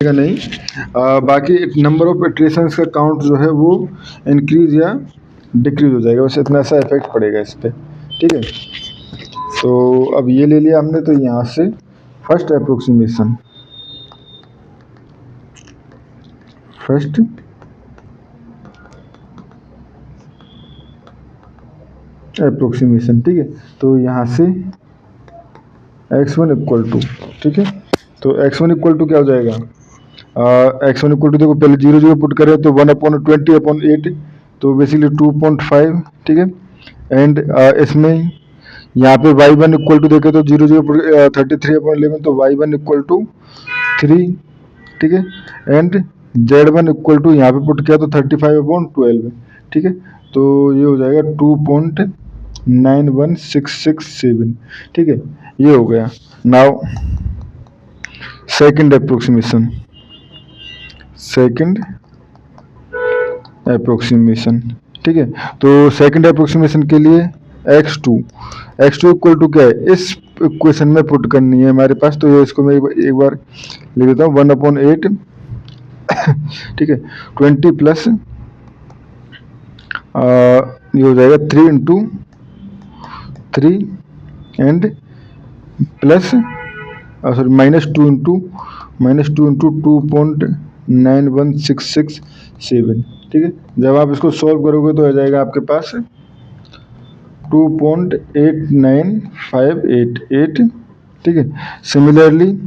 नहीं। बाकी number of iterations का काउंट जो है वो इंक्रीज या डिक्रीज हो जाएगा, बस इतना सा इफेक्ट पड़ेगा इस पर। ठीक है, तो अब ये ले लिया हमने, तो यहाँ से फर्स्ट अप्रोक्सीमेशन, ठीक है। तो यहाँ से x1 इक्वल टू, ठीक है, तो x1 इक्वल टू क्या हो जाएगा, x1 इक्वल टू देखो पहले 0 0 पुट करें तो 1/20/8, तो बेसिकली 2.5, ठीक है। एंड इसमें यहाँ पे y1 इक्वल टू देखे तो 0 0 पुट 33/11, तो y1 इक्वल टू 3, ठीक है। एंड z1 इक्वल टू यहाँ पे पुट किया तो 35/12, ठीक है। तो ये हो जाएगा 2.91667, ठीक है, ये हो गया। नाउ सेकंड अप्रोक्सीमेशन, ठीक है। तो सेकंड अप्रोक्सीमेशन के लिए x2 इक्वल टू क्या है, इस इक्वेशन में पुट करनी है हमारे पास, तो ये इसको मैं एक बार लिख देता हूँ, 1/8 ठीक है, 20 प्लस ये हो जाएगा 3 into 3 and plus sorry -2 into 2.91667, ठीक है। जब आप इसको सॉल्व करोगे तो आ जाएगा आपके पास 2.89588, ठीक है। सिमिलरली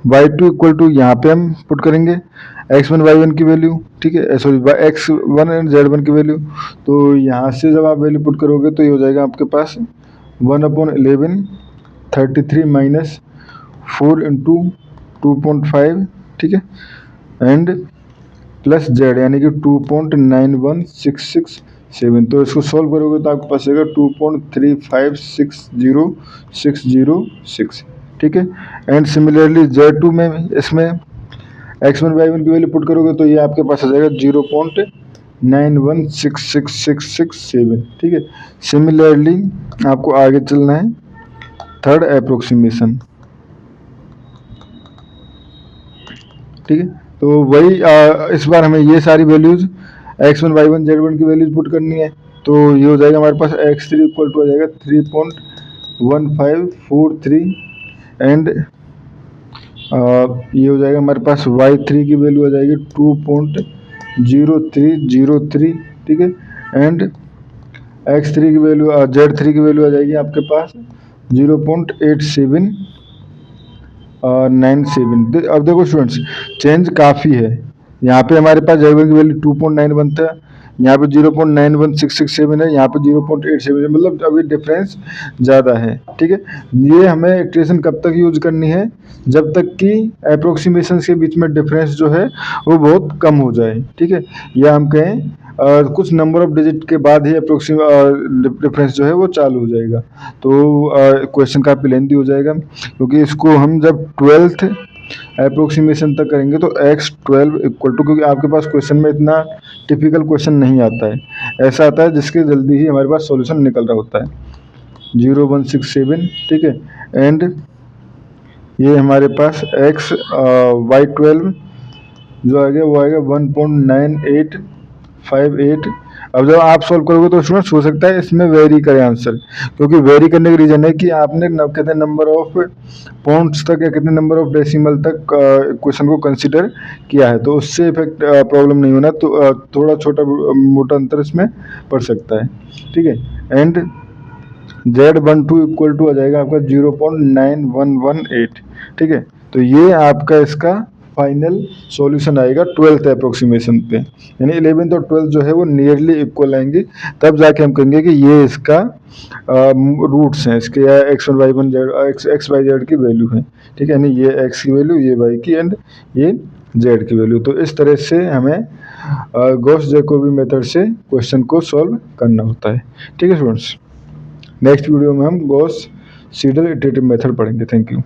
y2 इक्वल टू यहाँ पे हम पुट करेंगे x1 y1 की वैल्यू, ठीक है, सॉरी x1 एंड z1 की वैल्यू। तो यहाँ से जब आप वैल्यू पुट करोगे तो ये हो जाएगा आपके पास 1/11 33 माइनस 4 इंटू 2.5, ठीक है, एंड प्लस z यानी कि 2.91667। तो इसको सॉल्व करोगे तो आपके पास आएगा 2.35600606, ठीक है। एंड सिमिलरली z2 में इसमें x1 y1 की वैल्यू पुट करोगे तो ये आपके पास आ जाएगा 0.916667, ठीक है। सिमिलरली आपको आगे चलना है थर्ड अप्रोक्सीमेशन, ठीक है। तो वही इस बार हमें ये सारी वैल्यूज x1 y1 z1 की वैल्यूज पुट करनी है। तो ये हो जाएगा हमारे पास x3 इक्वल टू आ जाएगा 3.1543 एंड ये हो जाएगा हमारे पास y3 की वैल्यू आ जाएगी 2.0303, ठीक है। एंड x3 की वैल्यू z3 की वैल्यू आ जाएगी आपके पास 0.8797। अब देखो स्टूडेंट्स, चेंज काफ़ी है। यहाँ पे हमारे पास z1 की वैल्यू 2.91 था, यहाँ पे 0.91667 है, यहाँ पे 0.87 है, मतलब अभी डिफरेंस ज़्यादा है, ठीक है। ये हमें इक्वेशन कब तक यूज करनी है, जब तक कि अप्रोक्सीमेशन के बीच में डिफरेंस जो है वो बहुत कम हो जाए, ठीक है, या हम कहें कुछ नंबर ऑफ डिजिट के बाद ही डिफरेंस जो है वो चालू हो जाएगा। तो क्वेश्चन काफ़ी लेंथी हो जाएगा, क्योंकि इसको हम जब 12th अप्रोक्सीमेशन तक करेंगे तो x12 इक्वल टू, क्योंकि आपके पास क्वेश्चन में इतना टिपिकल क्वेश्चन नहीं आता है, ऐसा आता है जिसके जल्दी ही हमारे पास सॉल्यूशन निकल रहा होता है, 0167, ठीक है। एंड ये हमारे पास y12 जो आएगा वो आएगा 1.9858। अब जब आप सॉल्व करोगे तो स्टूडेंट्स हो सकता है इसमें वेरी करे आंसर, क्योंकि वेरी करने का रीजन है कि आपने कितने नंबर ऑफ पॉइंट्स तक या कितने नंबर ऑफ डेसिमल तक क्वेश्चन को कंसिडर किया है, तो उससे इफेक्ट प्रॉब्लम नहीं होना, तो थोड़ा छोटा मोटा अंतर इसमें पड़ सकता है, ठीक है। एंड z12 इक्वल टू आ जाएगा आपका 0.9118, ठीक है। तो ये आपका इसका फाइनल सॉल्यूशन आएगा 12th अप्रोक्सीमेशन पे, यानी 11th और 12th जो है वो नियरली इक्वल आएंगे, तब जाके हम कहेंगे कि ये इसका रूट्स हैं इसके, या x1 y1 x y z की वैल्यू है, ठीक है, यानी ये x की वैल्यू, ये y की, एंड ये z की वैल्यू। तो इस तरह से हमें गॉस जैकोबी मेथड से क्वेश्चन को सॉल्व करना होता है, ठीक है स्टूडेंट्स। नेक्स्ट वीडियो में हम गॉस सीडल इटरेटिव मेथड पढ़ेंगे। Thank you.